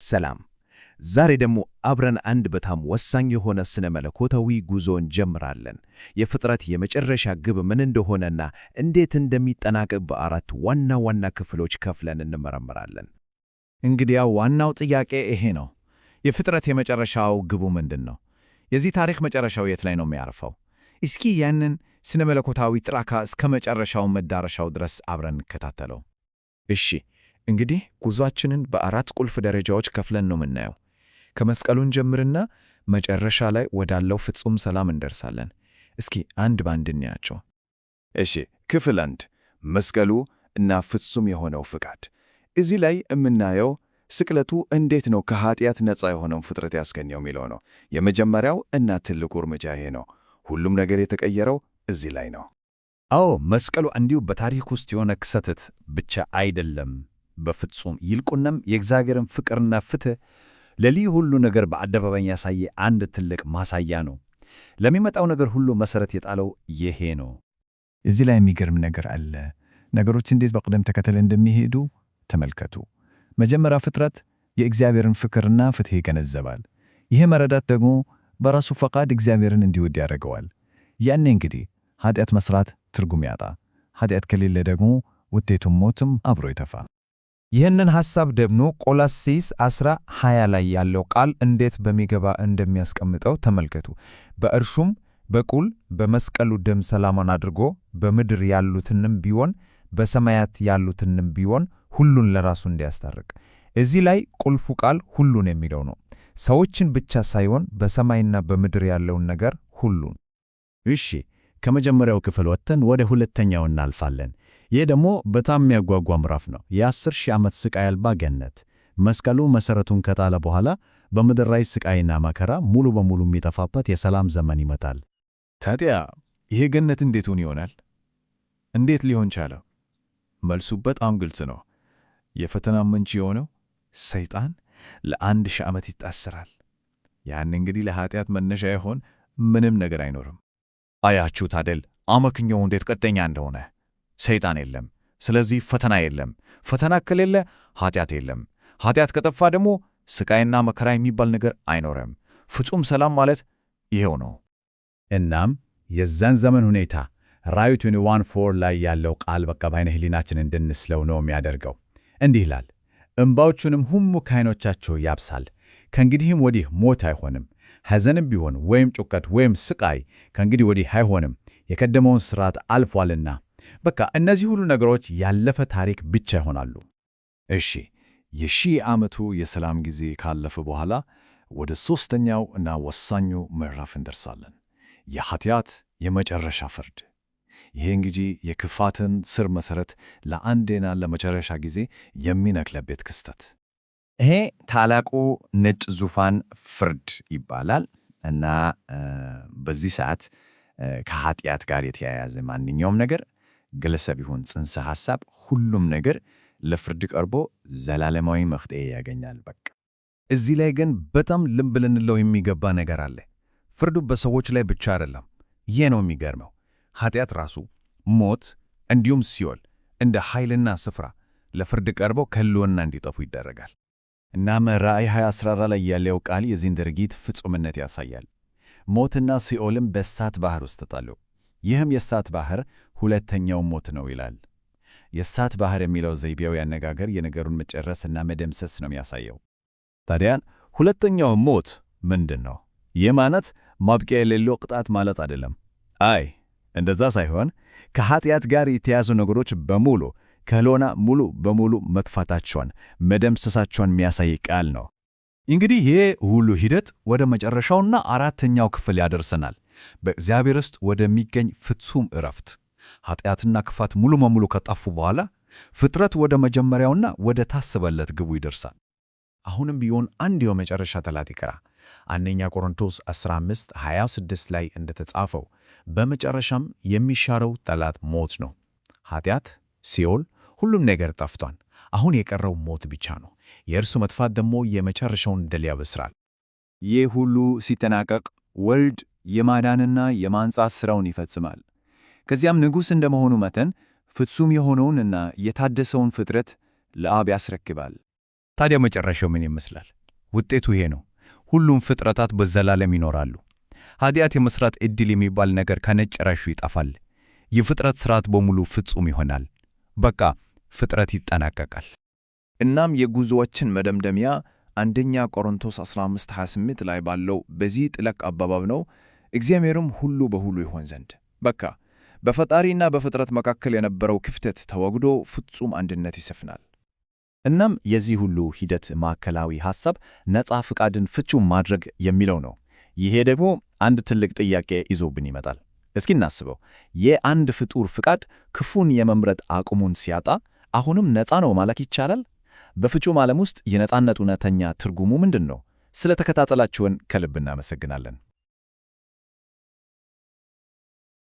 ሰላም። ዛሬ ደግሞ አብረን አንድ በጣም ወሳኝ የሆነ ስነ መለኮታዊ ጉዞ እንጀምራለን። የፍጥረት የመጨረሻ ግብ ምን እንደሆነና እንዴት እንደሚጠናቀቅ በአራት ዋና ዋና ክፍሎች ከፍለን እንመረምራለን። እንግዲያው ዋናው ጥያቄ ይሄ ነው። የፍጥረት የመጨረሻው ግቡ ምንድን ነው? የዚህ ታሪክ መጨረሻው የት ላይ ነው የሚያርፈው? እስኪ ያንን ስነ መለኮታዊ ጥራካ እስከ መጨረሻው መዳረሻው ድረስ አብረን እንከታተለው። እሺ፣ እንግዲህ ጉዟችንን በአራት ቁልፍ ደረጃዎች ከፍለን ነው የምናየው። ከመስቀሉን ጀምርና መጨረሻ ላይ ወዳለው ፍጹም ሰላም እንደርሳለን። እስኪ አንድ ባንድ እንያቸው። እሺ፣ ክፍል 1 መስቀሉ እና ፍጹም የሆነው ፍቃድ። እዚህ ላይ የምናየው ስቅለቱ እንዴት ነው ከኃጢአት ነፃ የሆነውን ፍጥረት ያስገኘው የሚለው ነው። የመጀመሪያው እና ትልቁ እርምጃ ይሄ ነው። ሁሉም ነገር የተቀየረው እዚህ ላይ ነው። አዎ፣ መስቀሉ እንዲሁ በታሪክ ውስጥ የሆነ ክስተት ብቻ አይደለም። በፍጹም ይልቁንም የእግዚአብሔርን ፍቅርና ፍትሕ ለልዩ ሁሉ ነገር በአደባባይ ያሳየ አንድ ትልቅ ማሳያ ነው። ለሚመጣው ነገር ሁሉ መሠረት የጣለው ይሄ ነው። እዚህ ላይ የሚገርም ነገር አለ። ነገሮች እንዴት በቅደም ተከተል እንደሚሄዱ ተመልከቱ። መጀመሪያ ፍጥረት የእግዚአብሔርን ፍቅርና ፍትሕ ይገነዘባል። ይህ መረዳት ደግሞ በራሱ ፈቃድ እግዚአብሔርን እንዲወድ ያደርገዋል። ያኔ እንግዲህ ኃጢአት መስራት ትርጉም ያጣ። ኃጢአት ከሌለ ደግሞ ውጤቱም ሞትም አብሮ ይተፋ። ይህንን ሐሳብ ደግሞ ቆላስይስ 10:20 ላይ ያለው ቃል እንዴት በሚገባ እንደሚያስቀምጠው ተመልከቱ። በእርሱም በኩል በመስቀሉ ደም ሰላምን አድርጎ በምድር ያሉትንም ቢሆን በሰማያት ያሉትንም ቢሆን ሁሉን ለራሱ እንዲያስታርቅ። እዚህ ላይ ቁልፉ ቃል ሁሉን የሚለው ነው። ሰዎችን ብቻ ሳይሆን በሰማይና በምድር ያለውን ነገር ሁሉን። እሺ፣ ከመጀመሪያው ክፍል ወጥተን ወደ ሁለተኛው እናልፋለን። ይህ ደግሞ በጣም የሚያጓጓ ምዕራፍ ነው። የ10,000 ዓመት ስቃይ አልባ ገነት። መስቀሉ መሠረቱን ከጣለ በኋላ በምድር ላይ ስቃይና መከራ ሙሉ በሙሉ የሚጠፋበት የሰላም ዘመን ይመጣል። ታዲያ ይሄ ገነት እንዴት ይሆናል? እንዴት ሊሆን ቻለ? መልሱ በጣም ግልጽ ነው። የፈተና ምንጭ የሆነው ሰይጣን ለ1,000 ዓመት ይታሰራል። ያን እንግዲህ ለኃጢአት መነሻ ይሆን ምንም ነገር አይኖርም። አያችሁት አይደል? አመክንዮው እንዴት ቀጥተኛ እንደሆነ። ሰይጣን የለም፣ ስለዚህ ፈተና የለም። ፈተና ከሌለ ኃጢአት የለም። ኃጢአት ከጠፋ ደግሞ ስቃይና መከራ የሚባል ነገር አይኖርም። ፍጹም ሰላም ማለት ይሄው ነው። እናም የዛን ዘመን ሁኔታ ራዕይ 21:4 ላይ ያለው ቃል በቃ በዓይነ ሕሊናችን እንድንስለው ነው የሚያደርገው። እንዲህ ይላል፣ እንባዎቹንም ሁሉ ከዓይኖቻቸው ያብሳል። ከእንግዲህም ወዲህ ሞት አይሆንም፣ ሐዘንም ቢሆን ወይም ጭንቀት ወይም ስቃይ ከእንግዲህ ወዲህ አይሆንም፣ የቀደመውን ሥርዓት አልፏልና። በቃ እነዚህ ሁሉ ነገሮች ያለፈ ታሪክ ብቻ ይሆናሉ። እሺ፣ የ1000 ዓመቱ የሰላም ጊዜ ካለፈ በኋላ ወደ ሦስተኛው እና ወሳኙ ምዕራፍ እንደርሳለን። የኃጢአት የመጨረሻ ፍርድ። ይሄ እንግዲህ የክፋትን ስር መሠረት ለአንዴና ለመጨረሻ ጊዜ የሚነቅልበት ክስተት። ይሄ ታላቁ ነጭ ዙፋን ፍርድ ይባላል እና በዚህ ሰዓት ከኃጢአት ጋር የተያያዘ ማንኛውም ነገር ግለሰብ ይሁን ጽንሰ ሐሳብ፣ ሁሉም ነገር ለፍርድ ቀርቦ ዘላለማዊ መፍትሔ ያገኛል። በቃ እዚህ ላይ ግን በጣም ልብ ልንለው የሚገባ ነገር አለ። ፍርዱ በሰዎች ላይ ብቻ አይደለም። ይህ ነው የሚገርመው። ኃጢአት ራሱ፣ ሞት፣ እንዲሁም ሲኦል እንደ ኃይልና ስፍራ ለፍርድ ቀርበው ከሕልውና እንዲጠፉ ይደረጋል። እናም ራዕይ 20:14 ላይ ያለው ቃል የዚህን ድርጊት ፍጹምነት ያሳያል። ሞትና ሲኦልም በእሳት ባሕር ውስጥ ተጣሉ። ይህም የእሳት ባሕር ሁለተኛው ሞት ነው ይላል። የእሳት ባሕር የሚለው ዘይቤያዊ አነጋገር የነገሩን መጨረስና መደምሰስ ነው የሚያሳየው። ታዲያን ሁለተኛው ሞት ምንድን ነው? ይህ ማለት ማብቂያ የሌለው ቅጣት ማለት አይደለም። አይ እንደዛ ሳይሆን ከኃጢአት ጋር የተያዙ ነገሮች በሙሉ ከሕልውና ሙሉ በሙሉ መጥፋታቸውን መደምሰሳቸውን የሚያሳይ ቃል ነው። እንግዲህ ይህ ሁሉ ሂደት ወደ መጨረሻውና አራተኛው ክፍል ያደርሰናል። በእግዚአብሔር ውስጥ ወደሚገኝ ፍጹም ዕረፍት። ኃጢአትና ክፋት ሙሉ በሙሉ ከጠፉ በኋላ ፍጥረት ወደ መጀመሪያውና ወደ ታሰበለት ግቡ ይደርሳል። አሁንም ቢሆን አንድ የመጨረሻ ጠላት ይቀራ። አንደኛ ቆሮንቶስ 15:26 ላይ እንደተጻፈው በመጨረሻም የሚሻረው ጠላት ሞት ነው። ኃጢአት፣ ሲኦል፣ ሁሉም ነገር ጠፍቷል። አሁን የቀረው ሞት ብቻ ነው። የእርሱ መጥፋት ደግሞ የመጨረሻውን ድል ያበስራል። ይህ ሁሉ ሲጠናቀቅ ወልድ የማዳንና የማንጻት ሥራውን ይፈጽማል። ከዚያም ንጉሥ እንደመሆኑ መጠን ፍጹም የሆነውንና የታደሰውን ፍጥረት ለአብ ያስረክባል። ታዲያ መጨረሻው ምን ይመስላል? ውጤቱ ይሄ ነው። ሁሉም ፍጥረታት በዘላለም ይኖራሉ። ኃጢአት የመስራት ዕድል የሚባል ነገር ከነጭራሹ ይጠፋል። የፍጥረት ሥርዓት በሙሉ ፍጹም ይሆናል። በቃ ፍጥረት ይጠናቀቃል። እናም የጉዞዎችን መደምደሚያ አንደኛ ቆሮንቶስ 15:28 ላይ ባለው በዚህ ጥልቅ አባባል ነው፣ እግዚአብሔርም ሁሉ በሁሉ ይሆን ዘንድ። በቃ በፈጣሪና በፍጥረት መካከል የነበረው ክፍተት ተወግዶ ፍጹም አንድነት ይሰፍናል። እናም የዚህ ሁሉ ሂደት ማዕከላዊ ሐሳብ ነፃ ፍቃድን ፍጹም ማድረግ የሚለው ነው። ይሄ ደግሞ አንድ ትልቅ ጥያቄ ይዞብን ይመጣል። እስኪ እናስበው። የአንድ ፍጡር ፍቃድ ክፉን የመምረጥ አቅሙን ሲያጣ አሁንም ነፃ ነው ማለት ይቻላል? በፍጹም ዓለም ውስጥ የነፃነት እውነተኛ ትርጉሙ ምንድን ነው? ስለ ተከታተላችሁን ከልብ እናመሰግናለን።